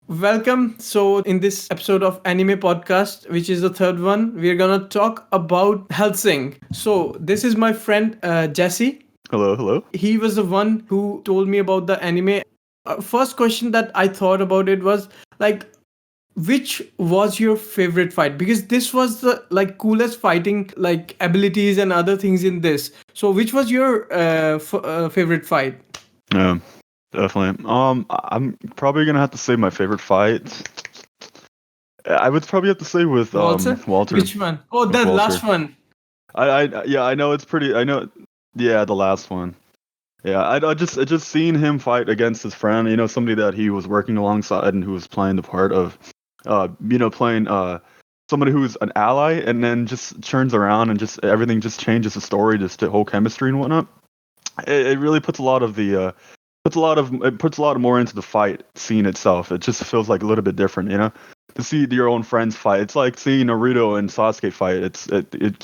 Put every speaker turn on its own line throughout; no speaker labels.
Welcome. So, in this episode of Anime Podcast, which is the third one, we're gonna talk about HELLSING. So, this is my friend Jesse.
Hello.
He was the one who told me about the anime. First question that I thought about it was like, which was your favorite fight? Because this was the like coolest fighting like abilities and other things in this. So, which was your favorite fight?
Yeah, definitely. I'm probably gonna have to say my favorite fight. I would probably have to say with Walter.
Which one? Oh, the
Walter.
last one.
I know it's pretty. I know. Yeah, the last one. Yeah, I just seen him fight against his friend. Somebody that he was working alongside and who was playing the part of, playing somebody who's an ally, and then just turns around and just everything just changes the story, just the whole chemistry and whatnot. It really puts a lot of more into the fight scene itself. It just feels like a little bit different, to see your own friends fight. It's like seeing Naruto and Sasuke fight. It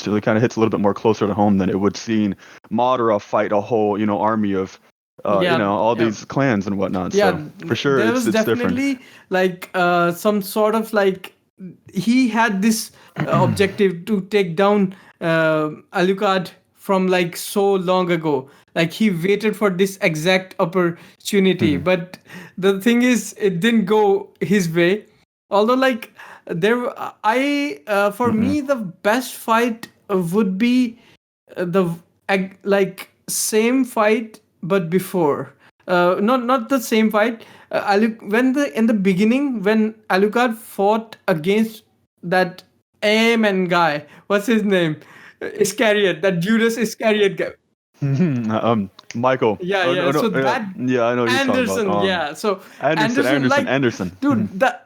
really kind of hits a little bit more closer to home than it would seeing Madara fight a whole army of these clans and whatnot.
Yeah,
so for sure
there
it's
was definitely
different.
like some sort of like he had this objective to take down Alucard from like so long ago. Like he waited for this exact opportunity, but the thing is, it didn't go his way. Although, like for me, the best fight would be the like same fight but before. Not the same fight. In the beginning when Alucard fought against that Amen guy, what's his name? Iscariot, that Judas Iscariot guy.
Michael.
Yeah.
I know what you're
Anderson.
talking about.
Yeah. So
Anderson.
dude, the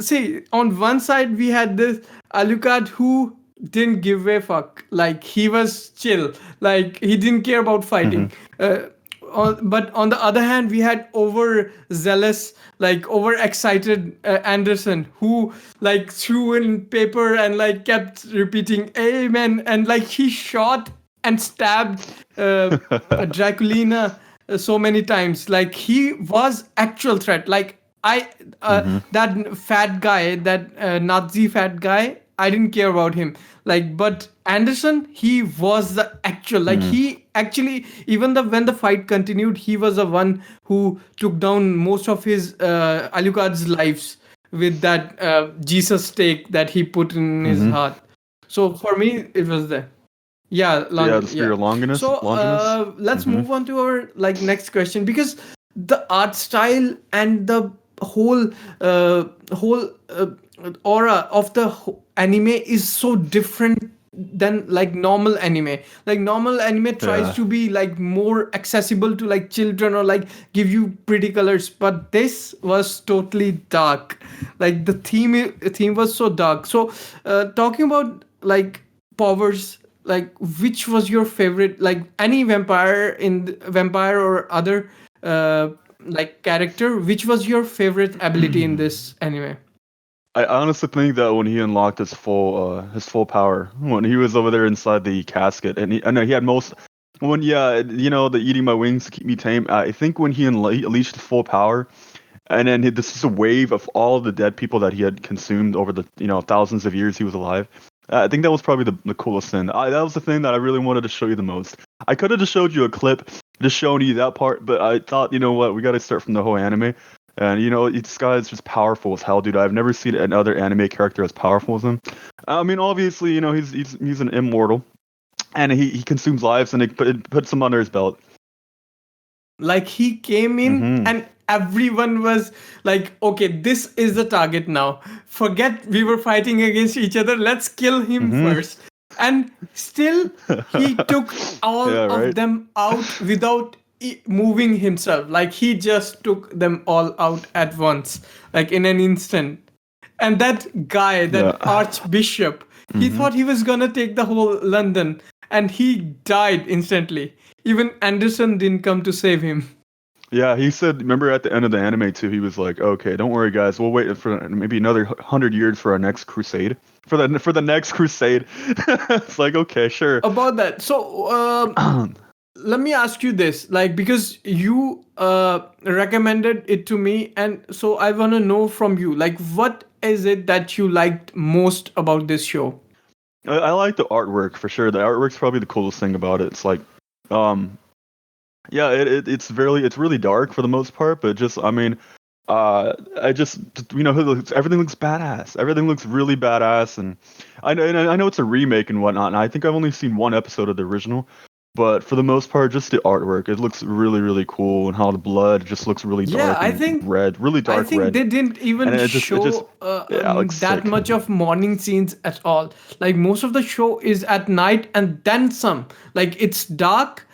see, on one side we had this Alucard who didn't give a fuck. Like he was chill. Like he didn't care about fighting. But on the other hand, we had overzealous, like overexcited Anderson, who like threw in paper and like kept repeating "Amen," and like he shot and stabbed Draculina so many times. Like he was actual threat. Like that fat guy, that Nazi fat guy, I didn't care about him. Like, but Anderson, he was the actual. Like he actually, when the fight continued, he was the one who took down most of his Alucard's lives with that Jesus stake that he put in his heart. So for me, it was there. Yeah,
the spear Longinus.
So let's move on to our like next question, because the art style and the whole aura of the anime is so different than like normal anime. Like normal anime tries to be like more accessible to like children or like give you pretty colors, but this was totally dark. Like the theme was so dark. So talking about like powers, like which was your favorite, like any vampire or other like character, which was your favorite ability in this anime?
I honestly think that when he unlocked his full power, when he was over there inside the casket, and I know he had the eating my wings to keep me tame. I think when he unleashed full power, and then this is a wave of all the dead people that he had consumed over the thousands of years he was alive. I think that was probably the coolest thing. That was the thing that I really wanted to show you the most. I could have just showed you a clip, just showing you that part, but I thought, we got to start from the whole anime. And this guy is just powerful as hell, dude. I've never seen another anime character as powerful as him. I mean, obviously, he's an immortal, and he consumes lives, and it puts him under his belt.
Like he came in and everyone was like, okay, this is the target now. Forget we were fighting against each other. Let's kill him first. And still, he took all of them out without moving himself. Like he just took them all out at once, like in an instant. And that guy, that archbishop, he thought he was gonna take the whole London, and he died instantly. Even Anderson didn't come to save him.
Yeah, he said, remember at the end of the anime too, he was like, okay, don't worry guys, we'll wait for maybe another 100 years for our next crusade. For the next crusade. It's like, okay, sure.
About that. So, let me ask you this, like, because you recommended it to me, and so I want to know from you, like, what is it that you liked most about this show?
I like the artwork for sure. The artwork's probably the coolest thing about it. It's like, um, yeah, it's really dark for the most part, but just I mean, I just everything looks badass. Everything looks really badass, and I know it's a remake and whatnot. And I think I've only seen one episode of the original, but for the most part, just the artwork, it looks really cool, and how the blood just looks really
Yeah,
dark and red, really
I
dark
think
red,
they didn't
and
even
it just
show
yeah, it looks
that
sick.
much of morning scenes at all. Like most of the show is at night and then some. Like it's dark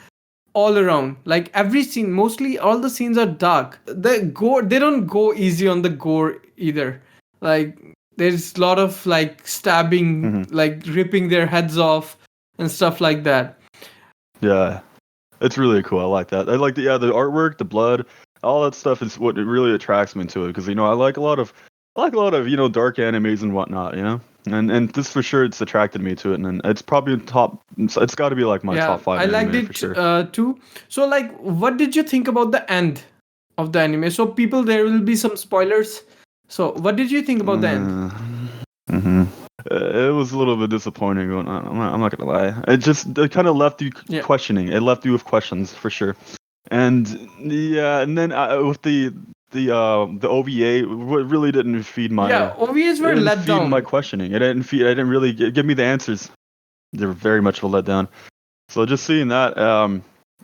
all around. Like every scene, mostly all the scenes are dark. The gore, they don't go easy on the gore either. Like there's a lot of like stabbing,
Hmm.
like ripping their heads off and stuff like that.
Yeah, it's really cool. I like that. I like the artwork, the blood, all that stuff is what really attracts me to it because I like a lot of dark animes and whatnot, and this for sure it's attracted me to it, and it's probably top. It's got to be like my
Yeah,
top five
I liked
anime for
it
sure.
too. So, like, what did you think about the end of the anime? So, people, there will be some spoilers. So, what did you think about the end?
Mm-hmm. It was a little bit disappointing. I'm not gonna lie. It kind of left you
Yeah,
questioning. It left you with questions for sure. And yeah, and then with the OVA, what really didn't feed
yeah.
my
OVAs
it
were
didn't
let
feed my
down.
questioning. It didn't really give me the answers. They were very much of a letdown. So just seeing that,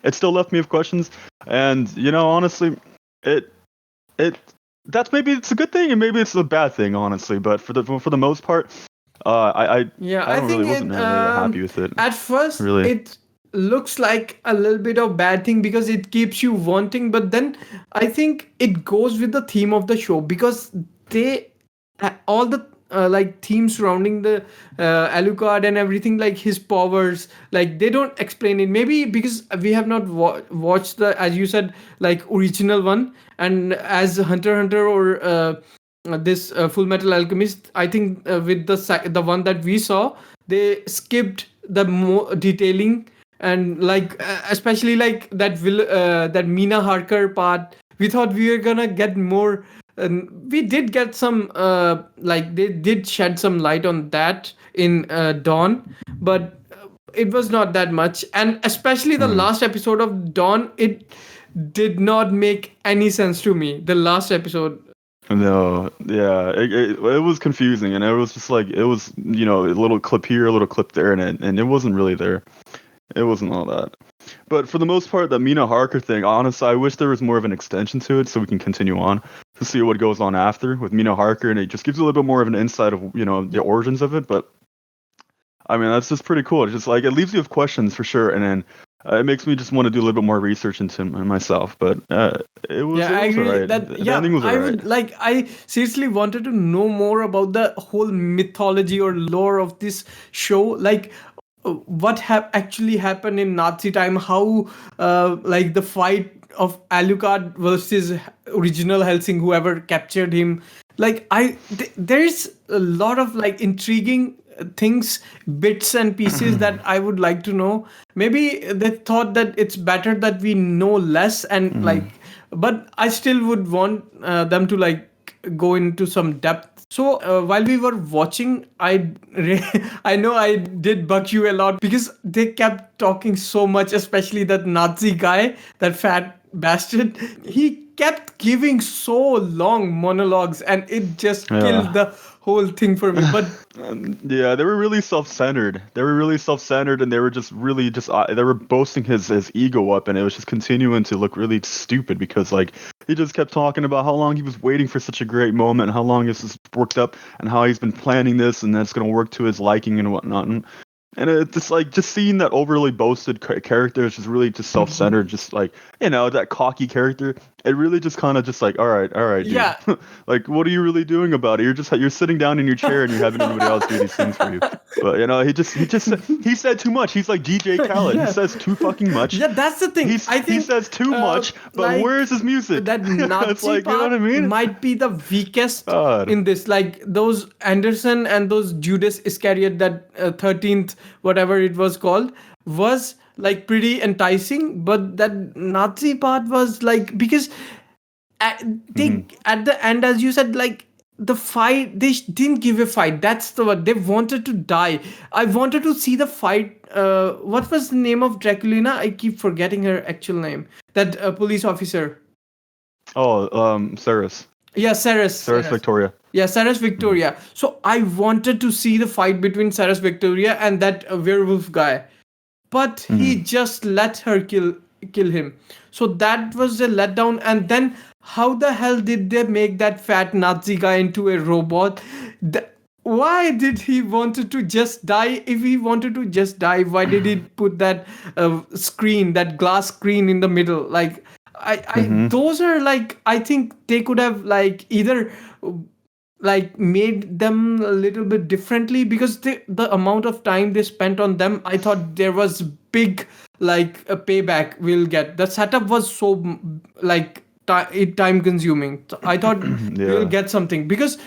it still left me with questions. And honestly, it it that's maybe it's a good thing and maybe it's a bad thing, honestly. But for the most part, I I
Yeah,
I
I
don't really
think
wasn't
it.
very happy with it.
At first,
Really.
it looks like a little bit of bad thing because it keeps you wanting, but then I think it goes with the theme of the show because they all the like theme surrounding the Alucard and everything, like his powers, like they don't explain it. Maybe because we have not watched the, as you said, like original one, and as Hunter x Hunter or this Full Metal Alchemist, I think with the one that we saw, they skipped the more detailing, and like especially like that Mina Harker part. We thought we were gonna get more. And we did get some like they did shed some light on that in Dawn, but it was not that much. And especially the
Hmm.
last episode of Dawn, it did not make any sense to me. The last episode.
No, yeah, it was confusing, and it was just like it was, a little clip here, a little clip there, and it wasn't really there. It wasn't all that. But for the most part, the Mina Harker thing, honestly, I wish there was more of an extension to it so we can continue on to see what goes on after with Mina Harker, and it just gives a little bit more of an insight of the origins of it. But I mean, that's just pretty cool. It's just like it leaves you with questions for sure, and then it makes me just want to do a little bit more research into myself. But
Yeah, I
it was
agree
alright.
that,
The
yeah,
ending was
I
alright.
would like, I seriously wanted to know more about the whole mythology or lore of this show. Like, what have actually happened in Nazi time, how like the fight of Alucard versus original Helsing, whoever captured him. Like there's a lot of like intriguing things, bits and pieces that I would like to know. Maybe they thought that it's better that we know less, and
Mhm.
like, but I still would want them to like go into some depth. So while we were watching, I know I did bug you a lot because they kept talking so much, especially that Nazi guy, that fat bastard. He kept giving so long monologues, and it just killed
Yeah.
the whole thing for me. But
Yeah, they were really self-centered. They were really self-centered, and they were just really just they were boasting his ego up, and it was just continuing to look really stupid because like he just kept talking about how long he was waiting for such a great moment, and how long this has worked up, and how he's been planning this, and that's gonna work to his liking and whatnot. And it's just like just seeing that overly boasted character is just really just self-centered, just like that cocky character. It really just kind of just like, all right, dude.
yeah,
Like, what are you really doing about it? You're sitting down in your chair and you're having everybody else do these things for you. But he said too much. He's like DJ Khaled. He
yeah,
says too fucking much.
yeah. That's the thing. I
He
think
says too much. But where is
like
his music?
that
It's
Nazi
like, you know what I
part
mean?
might be the weakest
God.
in this. Like those Anderson and those Judas Iscariot, that 13th, whatever it was called, was like pretty enticing, but that Nazi part was like, because at, they at the end, as you said, like the fight, they didn't give a fight. That's the what they wanted to die. I wanted to see the fight. What was the name of Draculina? I keep forgetting her actual name. That police officer.
Oh, Ceres.
Yeah,
Ceres
Saras.
Victoria.
Yeah, Saras
Mhm.
Victoria. So I wanted to see the fight between Saras Victoria and that werewolf guy, but he
Mhm.
just let her kill him. So that was a letdown. And then how the hell did they make that fat Nazi guy into a robot? Why did he wanted to just die? If he wanted to just die, why did he put that screen, that glass screen in the middle? Like,
Mhm.
those are like, I think they could have like either like made them a little bit differently, because the amount of time they spent on them, I thought there was big like a payback we'll get. The setup was so like time consuming. So I thought we'll
Yeah.
get something, because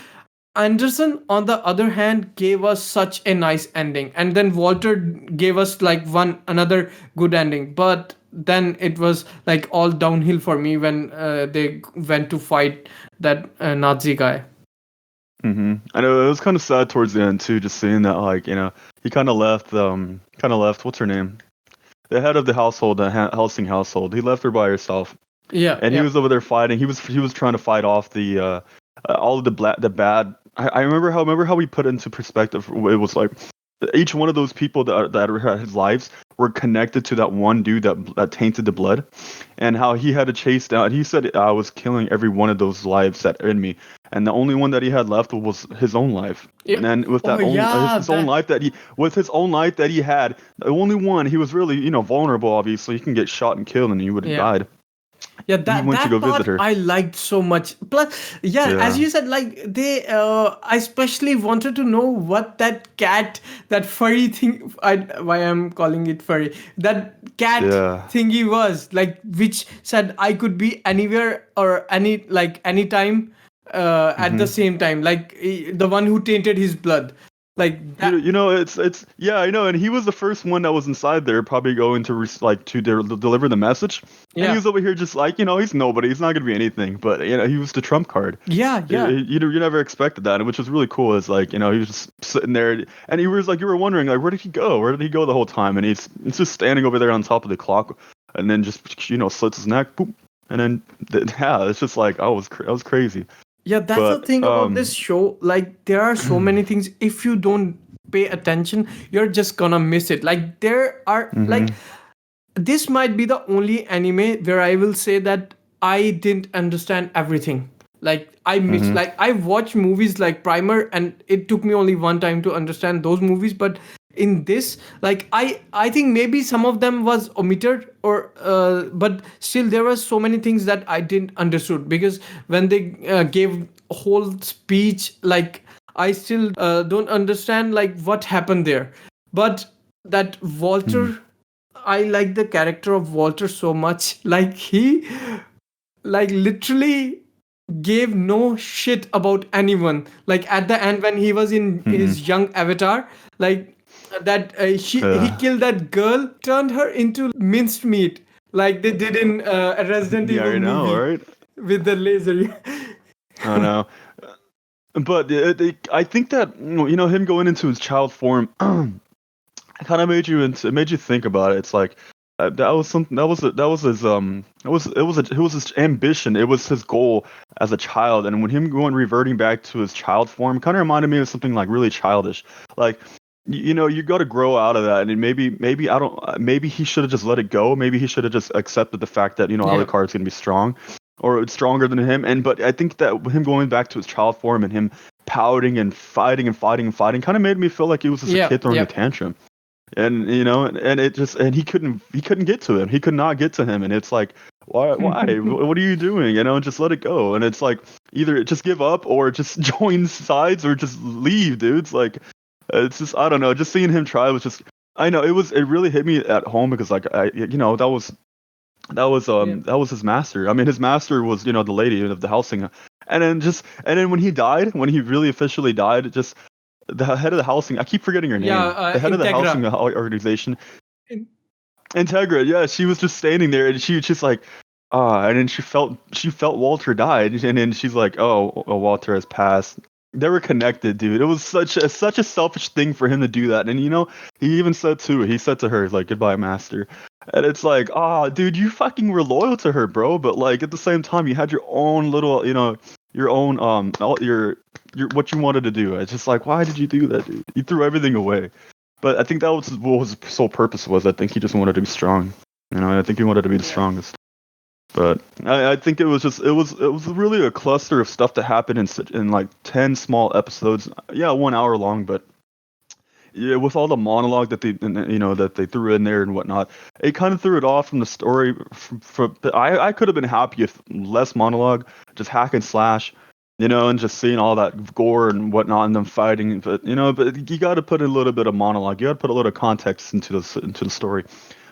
Anderson, on the other hand, gave us such a nice ending, and then Walter gave us like one another good ending. But then it was like all downhill for me when they went to fight that Nazi guy.
I know it was kind of sad towards the end too, just seeing that like he kind of left. What's her name? The head of the household, the Helsing household. He left her by herself,
Yeah,
and he
yeah,
was over there fighting. He was trying to fight off the all of the bad. I remember how we put into perspective. It was like each one of those people that had his lives were connected to that one dude that tainted the blood, and how he had to chase down. He said I was killing every one of those lives that are in me, and the only one that he had left was his own life.
yeah.
And then with
Oh
that own
yeah,
his own
that.
life that he with his own life that he had, the only one he was really vulnerable. Obviously, he can get shot and killed, and he would have
Yeah.
died.
Yeah,
He
that
went to go
that
visit
part
her.
I liked so much. Plus, yeah, as
Yeah,
you said, like they, I especially wanted to know what that cat, that furry thing. Why I'm calling it furry. That cat
yeah.
thingy was like, which said I could be anywhere or anytime, at the
hmm
same time. Like the one who tainted his blood, like that.
it's yeah, I know, and he was the first one that was inside there, probably going to deliver the message, and he
Yeah,
was over here just like he's nobody, he's not gonna be anything, but he was the trump card.
yeah, yeah,
You never expected that, which was really cool. Is like he was just sitting there, and he was like you were wondering like where did he go the whole time, and he's just standing over there on top of the clock, and then just slits his neck, boop, and then yeah, it's just like I was crazy,
yeah. That's the
but
thing about this show. Like, there are so many things. If you don't pay attention, you're just gonna miss it. Like, there are like,
hmm
this might be the only anime where I will say that I didn't understand everything. Like, I missed,
hmm
like, I watched movies like Primer, and it took me only one time to understand those movies. But in this, like, I think maybe some of them was omitted, or but still there was so many things that I didn't understood, because when they gave a whole speech, like, I still don't understand like what happened there. But that Walter, I like the character of Walter so much. Like, he, like, literally gave no shit about anyone. Like, at the end when he was in
hmm
his young avatar, like, that he
Yeah.
killed that girl, turned her into minced meat, like they did in a Resident
Yeah,
Evil
I know,
movie
right?
with the laser.
I know. But I think that him going into his child form it kind of it made you think about it. It's like that was something that was his it was his ambition. It was his goal as a child. And when him going reverting back to his child form, kind of reminded me of something like really childish. Like you got to grow out of that. And maybe I don't maybe he should have just let it go. Maybe he should have just accepted the fact that
Yeah,
Alucard's gonna be strong, or it's stronger than him. And but I think that him going back to his child form and him pouting and fighting and fighting and fighting kind of made me feel like he was just a
yeah,
kid throwing a
yeah.
tantrum. And and it just and he couldn't get to him. He could not get to him, and it's like, why what are you doing? Just let it go. And it's like either just give up or just join sides or just leave, dude. It's like it's just I don't know, just seeing him try was just I know it really hit me at home because like
Yeah.
that was his master. I mean his master was the lady of the Helsing. And then when he died, when he really officially died, it just the head of the housing, I keep forgetting her
Yeah,
name. The head of the housing
Integra.
organization. Integra, yeah, she was just standing there, and she was just like, and then she felt Walter died, and then she's like, Walter has passed. They were connected, dude. It was such a selfish thing for him to do that, and he even said too. He said to her like, "Goodbye, master," and it's like, dude, you fucking were loyal to her, bro. But like at the same time, you had your own little, your own your what you wanted to do. It's just like, why did you do that, dude? You threw everything away. But I think that was what his sole purpose was. I think he just wanted to be strong. I think he wanted to be the strongest. But I think it was really a cluster of stuff that happened in like 10 small episodes. Yeah, 1 hour long, but yeah, with all the monologue that they threw in there and whatnot, it kind of threw it off from the story. I could have been happy if less monologue, just hack and slash. And just seeing all that gore and whatnot and them fighting, but you got to put in a little bit of monologue. You got to put a little context into the story.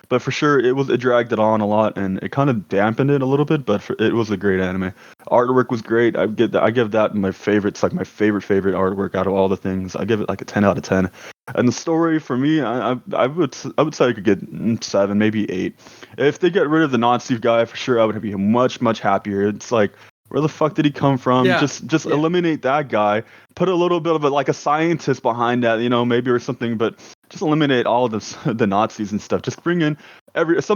But for sure, it dragged it on a lot, and it kind of dampened it a little bit. But it was a great anime. Artwork was great. I give that my favorite. It's like my favorite artwork out of all the things. I give it like a 10 out of 10. And the story for me, I would say I could get 7, maybe 8. If they get rid of the Nazi guy, for sure, I would be much happier. It's like, where the fuck did he come from?
Yeah.
Just eliminate that guy. Put a little bit of like a scientist behind that, maybe or something. But just eliminate all of the Nazis and stuff. Just bring in just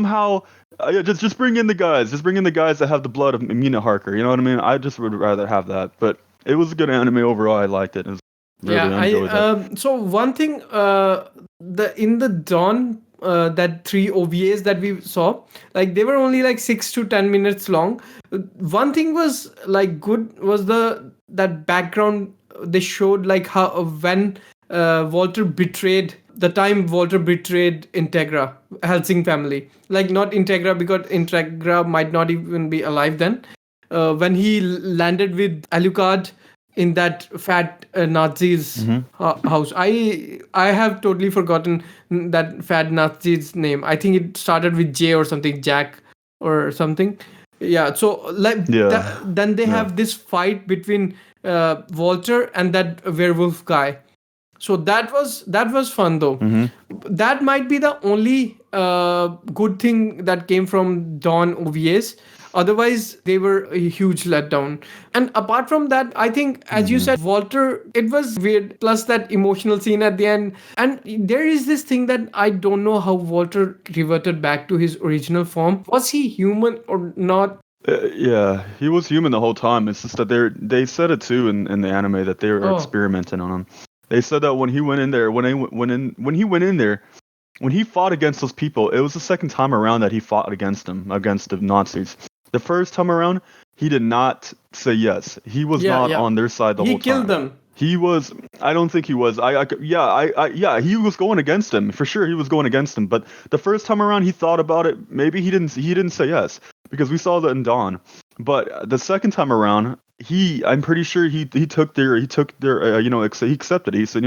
bring in the guys. Just bring in the guys that have the blood of Mina Harker. You know what I mean? I just would rather have that. But it was a good anime overall. I liked it.
I enjoyed that. So one thing, in the Dawn, that 3 OVAs that we saw, like they were only like 6 to 10 minutes long. One thing was like good was that background they showed, like how when Walter betrayed Integra, Helsing family. Like not Integra, because Integra might not even be alive then. When he landed with Alucard in that fat Nazi's house. I have totally forgotten that fat Nazi's name. I think it started with J or something, Jack or something. Yeah. So like then they have this fight between Walter and that werewolf guy. So that was fun though. That might be the only good thing that came from Dawn OVAs. Otherwise, they were a huge letdown. And apart from that, I think, as you said, Walter, it was weird. Plus that emotional scene at the end. And there is this thing that I don't know how Walter reverted back to his original form. Was he human or not?
Yeah, he was human the whole time. It's just that they said it too in the anime that they were experimenting on him. They said that when he went in there, when he fought against those people, it was the second time around that he fought against the Nazis. The first time around, he did not say yes. He was not on their side the whole time.
He killed them.
He was. I don't think he was. He was going against him for sure. He was going against him. But the first time around, he thought about it. Maybe he didn't say yes because we saw that in Dawn. But the second time around, I'm pretty sure he took their he accepted it. He said,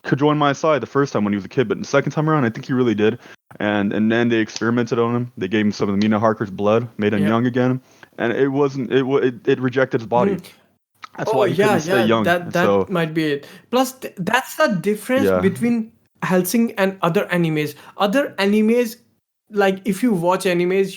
could join my side the first time when he was a kid, but the second time around, I think he really did. And then they experimented on him. They gave him some of the Mina Harker's blood, made him young again, and it wasn't. It rejected his body. That's why he couldn't stay young.
That might be it. Plus, that's the difference between Hellsing and other animes. Other animes, like if you watch animes,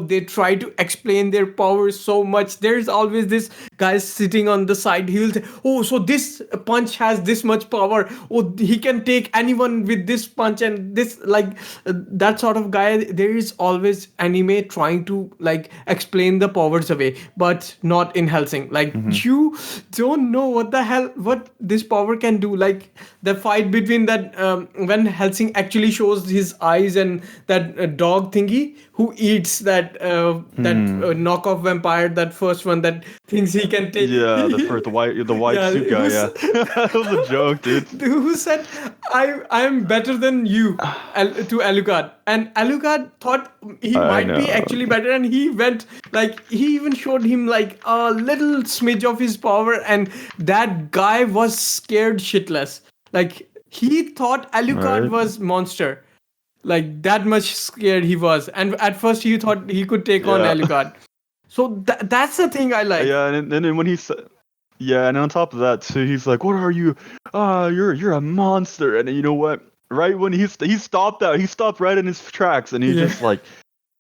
they try to explain their powers so much. There's always this guy sitting on the side. He'll say, oh, so this punch has this much power. Oh, he can take anyone with this punch, and this, like, that sort of guy. There is always anime trying to like explain the powers away, but not in Hellsing. Like you don't know what this power can do. Like the fight between that when Hellsing actually shows his eyes and that dog thingy who eats that knockoff vampire, that first one that thinks he can take.
Yeah, the white suit guy. That was a joke, dude.
Who said I am better than you to Alucard, and Alucard thought he might be actually better, and he went like he even showed him like a little smidge of his power, and that guy was scared shitless. Like he thought Alucard was monster. Like that much scared he was, and at first he thought he could take on Alucard. So that's the thing I like.
Yeah, and then when he said, and on top of that too, he's like, "What are you? You're a monster." And you know what? right when he stopped out, he stopped right in his tracks, and he's
Yeah.
just like,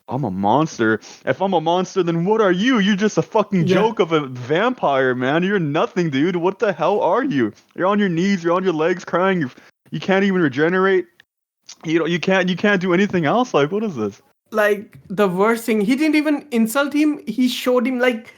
I'm a monster. If I'm a monster, then what are you? You're just a fucking
Yeah.
joke of a vampire, man. You're nothing, dude. What the hell are you? You're on your knees, you're on your legs crying. You can't even regenerate. You can't do anything else. Like, what is this?
Like the worst thing, he didn't even insult him. He showed him like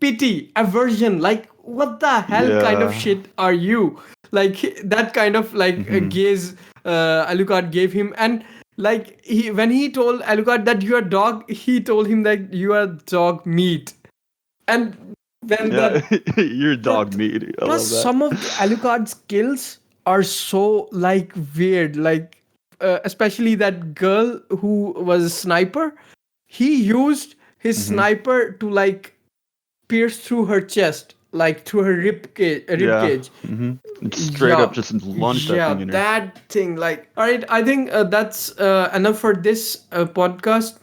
pity, aversion. Like, what the hell kind of
Yeah.
shit are you? Like that kind of like
Mhm.
gaze Alucard gave him. And like when he told Alucard that you are dog, he told him that you are dog meat. And when
Yeah,
that,
you're
yeah,
dog meat. I
plus
love that.
some of the Alucard skills are so like weird. Like especially that girl who was a sniper, he used his
Hmm.
sniper to like pierce through her chest, like through her rib
Yeah.
cage.
Hmm. Straight up
Yeah,
just launched that
yeah,
thing in her.
that thing. Like, all right, I think that's enough for this podcast.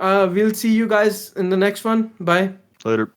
We'll see you guys in the next one. Bye.
Later.